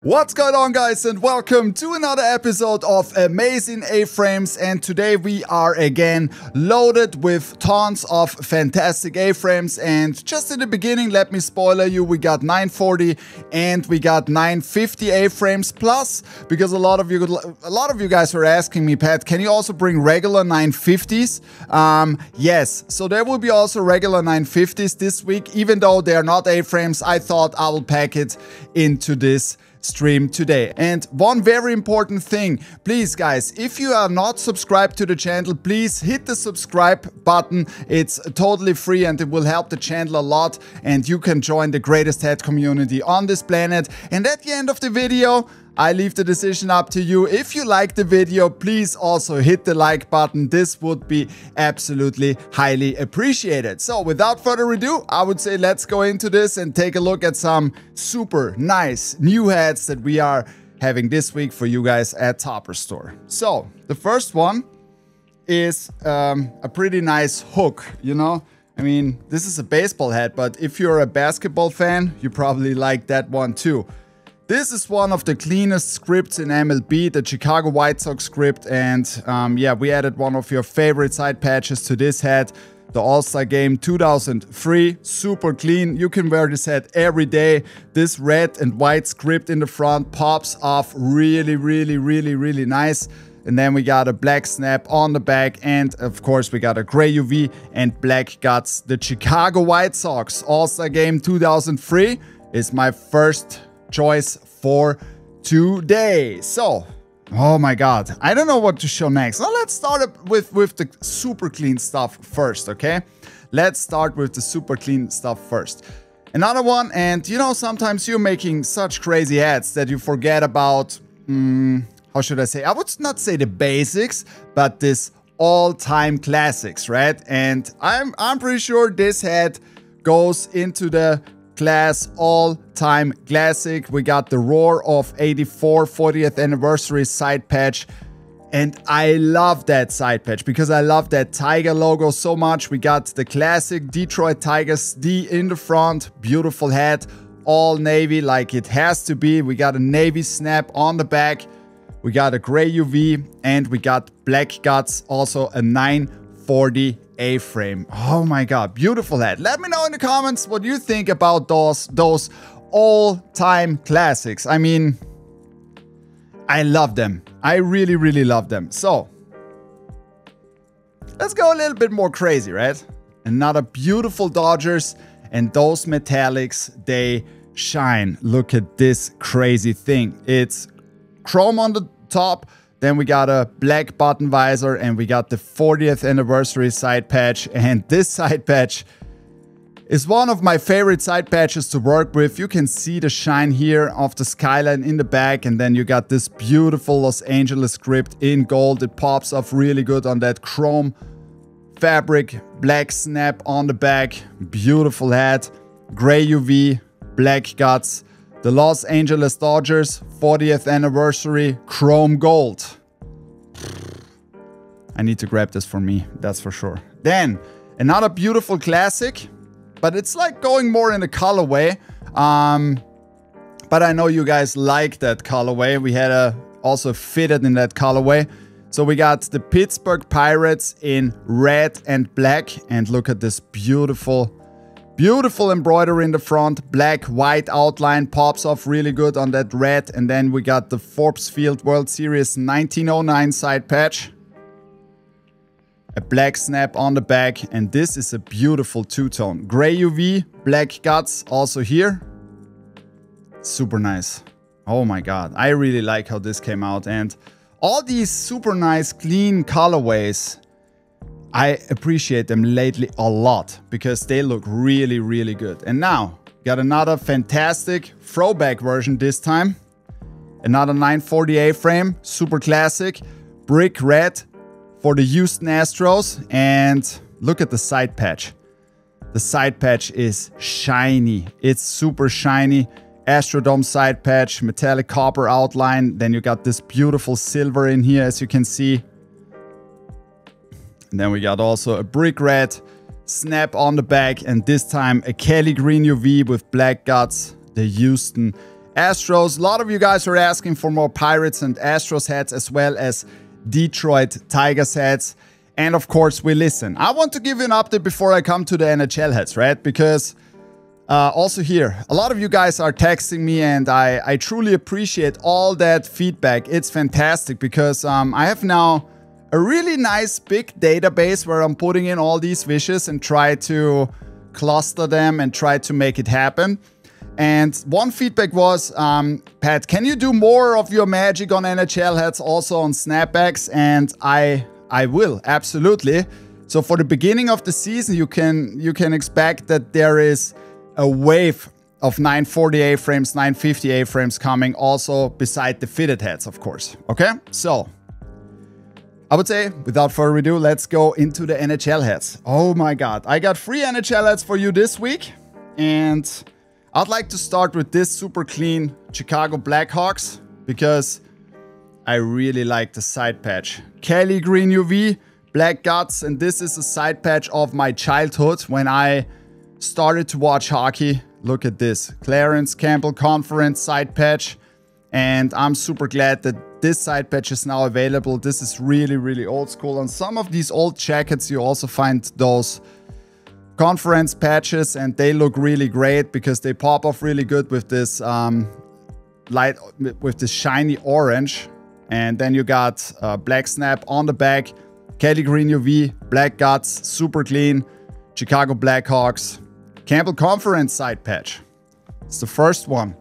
What's going on, guys, and welcome to another episode of Amazing A-Frames. And today we are again loaded with tons of fantastic A-Frames. And just in the beginning, let me spoiler you, we got 940 and we got 950 A-Frames plus, because a lot of you guys were asking me, Pat, can you also bring regular 950s? Yes, so there will be also regular 950s this week. Even though they are not A-Frames, I thought I will pack it into this stream today. And one very important thing, please guys, if you are not subscribed to the channel, please hit the subscribe button. It's totally free and it will help the channel a lot, and you can join the greatest hat community on this planet. And at the end of the video, I leave the decision up to you. If you like the video, please also hit the like button. This would be absolutely highly appreciated. So without further ado, I would say let's go into this and take a look at some super nice new hats that we are having this week for you guys at Topperzstore. So the first one is a pretty nice hook, you know? I mean, this is a baseball hat, but if you're a basketball fan, you probably like that one too. This is one of the cleanest scripts in MLB, the Chicago White Sox script, and yeah, we added one of your favorite side patches to this hat, the All-Star Game 2003, super clean. You can wear this hat every day. This red and white script in the front pops off really nice. And then we got a black snap on the back, and of course we got a gray UV and black guts. The Chicago White Sox All-Star Game 2003 is my first choice for today. So, oh my god, I don't know what to show next. Now let's start with the super clean stuff first, okay? Let's start with the super clean stuff first. Another one, and you know, sometimes you're making such crazy hats that you forget about, how should I say? I would not say the basics, but this all-time classics, right? And I'm pretty sure this hat goes into the class all-time classic. We got the Roar of '84 40th anniversary side patch, and I love that side patch because I love that Tiger logo so much. We got the classic Detroit Tigers D in the front, beautiful hat, all navy like it has to be. We got a navy snap on the back, we got a gray UV, and we got black guts, also a 940 A-frame. Oh my god, beautiful hat. Let me know in the comments what you think about those all-time classics. I mean, I love them. I really love them. So let's go a little bit more crazy, right? Another beautiful Dodgers, and those metallics, they shine. Look at this crazy thing. It's chrome on the top. Then we got a black button visor, and we got the 40th anniversary side patch. And this side patch is one of my favorite side patches to work with. You can see the shine here of the skyline in the back, and then you got this beautiful Los Angeles script in gold. It pops off really good on that chrome fabric, black snap on the back. Beautiful hat, gray UV, black guts. The Los Angeles Dodgers 40th anniversary chrome gold. I need to grab this for me, that's for sure. Then another beautiful classic, but it's like going more in the colorway. But I know you guys like that colorway. We had also fitted in that colorway. So we got the Pittsburgh Pirates in red and black, and look at this beautiful embroidery in the front, black white outline, pops off really good on that red. And then we got the Forbes Field World Series 1909 side patch, a black snap on the back, and this is a beautiful two-tone, gray UV, black guts also here. Super nice. Oh my god, I really like how this came out, and all these super nice clean colorways, I appreciate them lately a lot because they look really good. And now, got another fantastic throwback version this time. Another 940 A-frame, super classic, brick red for the Houston Astros. And look at the side patch. The side patch is shiny. It's super shiny. Astrodome side patch, metallic copper outline. Then you got this beautiful silver in here, as you can see. And then we got also a brick red snap on the back, and this time a Kelly green UV with black guts, the Houston Astros. A lot of you guys are asking for more Pirates and Astros hats, as well as Detroit Tigers hats. And of course, we listen. I want to give you an update before I come to the NHL hats, right? Because also here, a lot of you guys are texting me, and I truly appreciate all that feedback. It's fantastic because I have now a really nice big database where I'm putting in all these wishes and try to cluster them and try to make it happen. And one feedback was, Pat, can you do more of your magic on NHL hats also on snapbacks? And I will, absolutely. So for the beginning of the season, you can expect that there is a wave of 940 AFrames, 950 AFrames coming also beside the fitted hats, of course. Okay, so I would say, without further ado, let's go into the NHL hats. Oh my God, I got 3 NHL hats for you this week. And I'd like to start with this super clean Chicago Blackhawks because I really like the side patch. Kelly Green UV, black guts, and this is a side patch of my childhood when I started to watch hockey. Look at this, Clarence Campbell Conference side patch. And I'm super glad that this side patch is now available. This is really, really old school. On some of these old jackets, you also find those conference patches, and they look really great because they pop off really good with this with this shiny orange. And then you got black snap on the back, Kelly Green UV, black guts, super clean, Chicago Blackhawks, Campbell Conference side patch. It's the first one.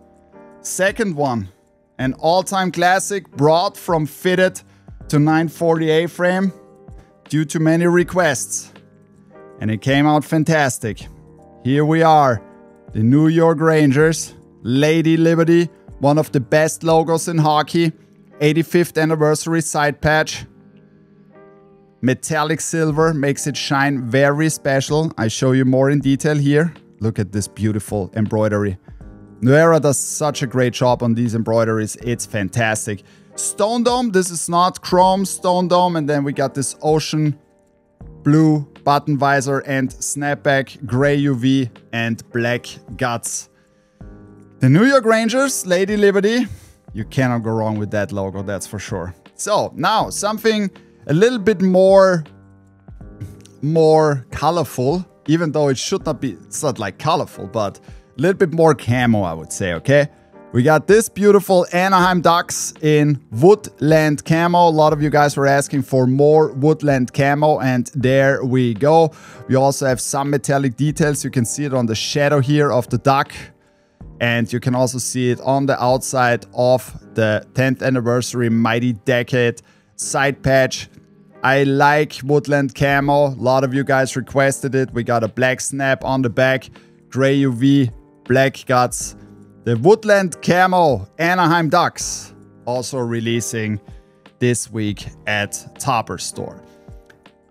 Second one, an all-time classic, brought from fitted to 940 AFrame due to many requests. And it came out fantastic. Here we are, the New York Rangers, Lady Liberty, one of the best logos in hockey, 85th anniversary side patch. Metallic silver makes it shine very special. I show you more in detail here. Look at this beautiful embroidery. Nuera does such a great job on these embroideries. It's fantastic. Stone Dome, this is not chrome Stone Dome. And then we got this ocean blue button visor and snapback, gray UV and black guts. The New York Rangers, Lady Liberty. You cannot go wrong with that logo, that's for sure. So now something a little bit more colorful, even though it should not be, it's not like colorful, but a little bit more camo, I would say, okay? We got this beautiful Anaheim Ducks in woodland camo. A lot of you guys were asking for more woodland camo, and there we go. We also have some metallic details. You can see it on the shadow here of the duck, and you can also see it on the outside of the 10th anniversary Mighty Decade side patch. I like woodland camo. A lot of you guys requested it. We got a black snap on the back, gray UV, black guts. The woodland camo Anaheim Ducks also releasing this week at Topperzstore.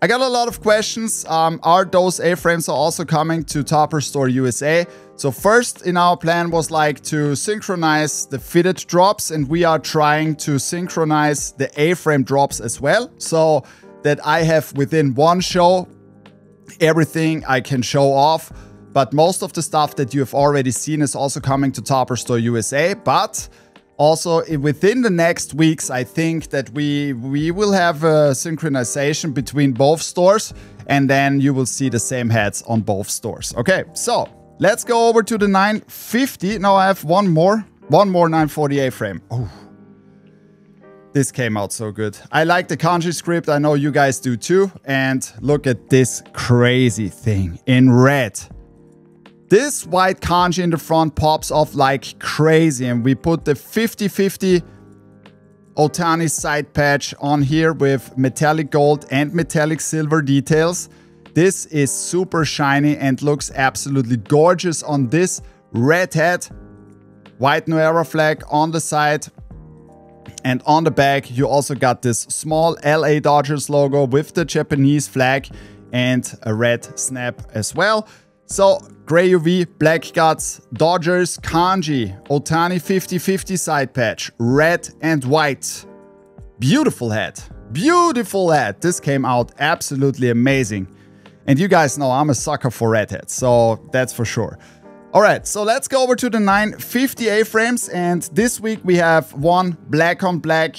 I got a lot of questions. Are those AFrames also coming to Topperzstore USA? So first in our plan was like to synchronize the fitted drops, and we are trying to synchronize the AFrame drops as well, so that I have within one show everything I can show off. But most of the stuff that you have already seen is also coming to Topperzstore USA. But also within the next weeks, I think that we will have a synchronization between both stores, and then you will see the same hats on both stores. Okay, so let's go over to the 950. Now I have one more 940 AFrame. Oh, this came out so good. I like the kanji script. I know you guys do too. And look at this crazy thing in red. This white kanji in the front pops off like crazy, and we put the 50/50 Otani side patch on here with metallic gold and metallic silver details. This is super shiny and looks absolutely gorgeous on this red hat. White Nuera flag on the side, and on the back you also got this small LA Dodgers logo with the Japanese flag and a red snap as well. So gray UV, black guts, Dodgers, kanji, Otani 50/50 side patch, red and white. Beautiful hat. Beautiful hat. This came out absolutely amazing. And you guys know I'm a sucker for red hats, so that's for sure. All right, so let's go over to the 950 A-frames, and this week we have one black on black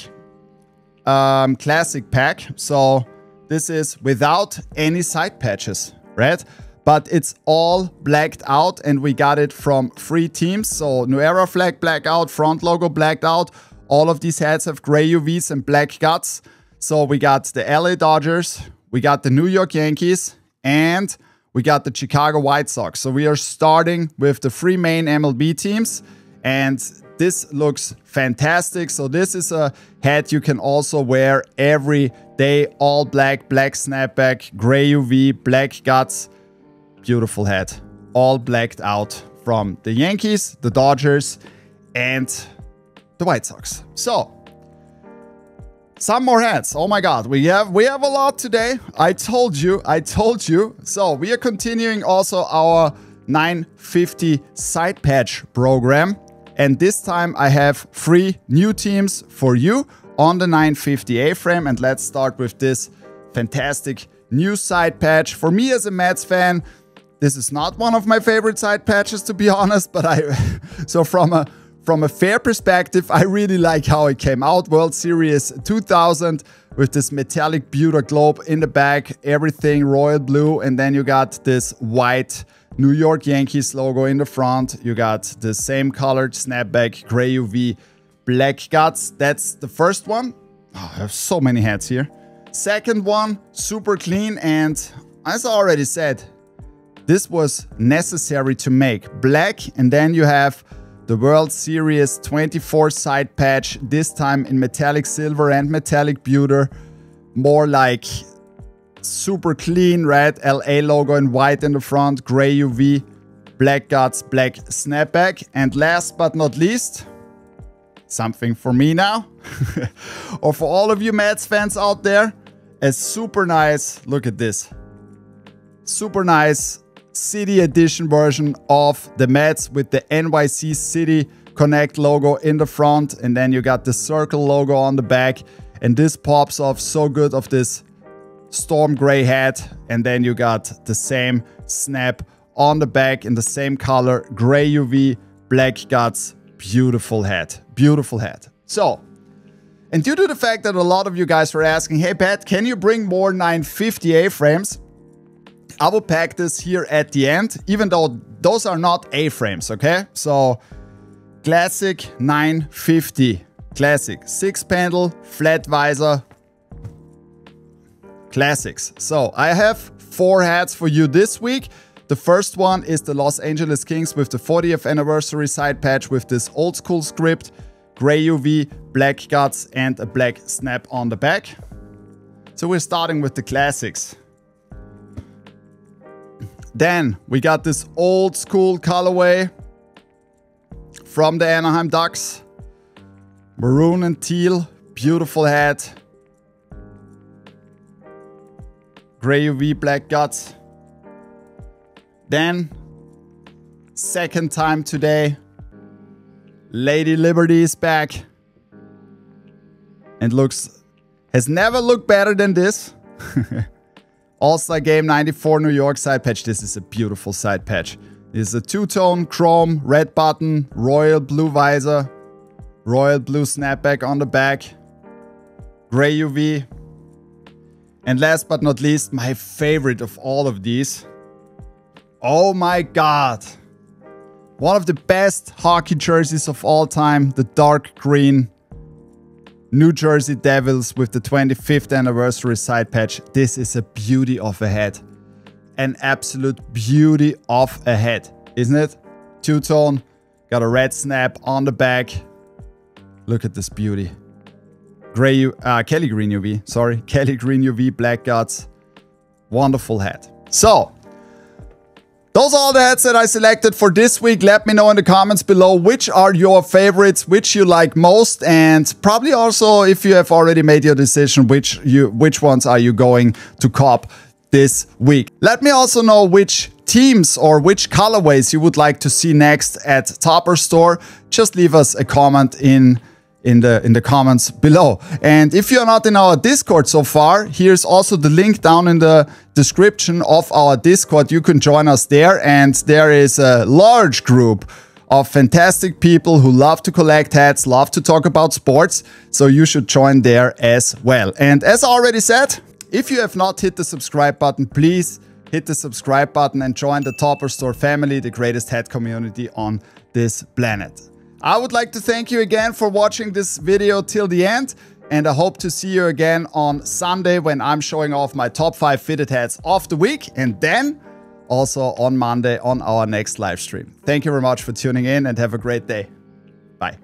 classic pack. So this is without any side patches, right? But it's all blacked out, and we got it from 3 teams. So New Era flag blacked out, front logo blacked out. All of these hats have gray UVs and black guts. So we got the LA Dodgers, we got the New York Yankees, and we got the Chicago White Sox. So we are starting with the 3 main MLB teams, and this looks fantastic. So this is a hat you can also wear every day. All black, black snapback, gray UV, black guts. Beautiful hat. All blacked out from the Yankees, the Dodgers, and the White Sox. So some more hats. Oh my god, we have a lot today. I told you. So we are continuing also our 950 side patch program, and this time I have 3 new teams for you on the 950 A-frame, and let's start with this fantastic new side patch. For me as a Mets fan, this is not one of my favorite side patches, to be honest, but so from a fair perspective, I really like how it came out. World Series 2000 with this metallic pewter globe in the back, everything royal blue, and then you got this white New York Yankees logo in the front. You got the same colored snapback, gray UV, black guts. That's the first one. Oh, I have so many hats here. Second one, super clean, and as I already said, this was necessary to make. Black, and then you have the World Series 24 side patch, this time in metallic silver and metallic pewter. More like super clean, right? LA logo in white in the front, gray UV, black guts, black snapback. And last but not least, something for me now, or for all of you Mets fans out there, a super nice, look at this, super nice City Edition version of the Mets with the NYC City Connect logo in the front, and then you got the circle logo on the back, and this pops off so good of this storm gray hat, and then you got the same snap on the back in the same color, gray UV, black guts. Beautiful hat, beautiful hat. So, and due to the fact that a lot of you guys were asking, hey Pat, can you bring more 950 A-frames? I will pack this here at the end, even though those are not A-frames, okay? So, classic 950, classic 6-panel, flat visor, classics. So, I have 4 hats for you this week. The first one is the Los Angeles Kings with the 40th anniversary side patch with this old school script, gray UV, black guts, and a black snap on the back. So, we're starting with the classics. Then we got this old school colorway from the Anaheim Ducks. Maroon and teal, beautiful hat. Gray UV, black guts. Then, second time today, Lady Liberty is back. And has never looked better than this. All-Star Game 94 New York side patch. This is a beautiful side patch. This is a 2-tone chrome, red button, royal blue visor, royal blue snapback on the back, gray UV. And last but not least, my favorite of all of these. Oh my god. One of the best hockey jerseys of all time, the dark green New Jersey Devils with the 25th anniversary side patch. This is a beauty of a hat. An absolute beauty of a hat, isn't it? 2-tone, got a red snap on the back. Look at this beauty. Kelly Green UV, sorry. Kelly Green UV, black guts. Wonderful hat. So, those are all the hats that I selected for this week. Let me know in the comments below which are your favorites, which you like most, and probably also if you have already made your decision, which ones are you going to cop this week. Let me also know which teams or which colorways you would like to see next at Topperzstore. Just leave us a comment in in the comments below. And if you're not in our Discord so far, here's also the link down in the description of our Discord. You can join us there, and there is a large group of fantastic people who love to collect hats, love to talk about sports, so you should join there as well. And as I already said, if you have not hit the subscribe button, please hit the subscribe button and join the Topperzstore family, the greatest hat community on this planet. I would like to thank you again for watching this video till the end, and I hope to see you again on Sunday when I'm showing off my top 5 fitted hats of the week, and then also on Monday on our next live stream. Thank you very much for tuning in, and have a great day. Bye.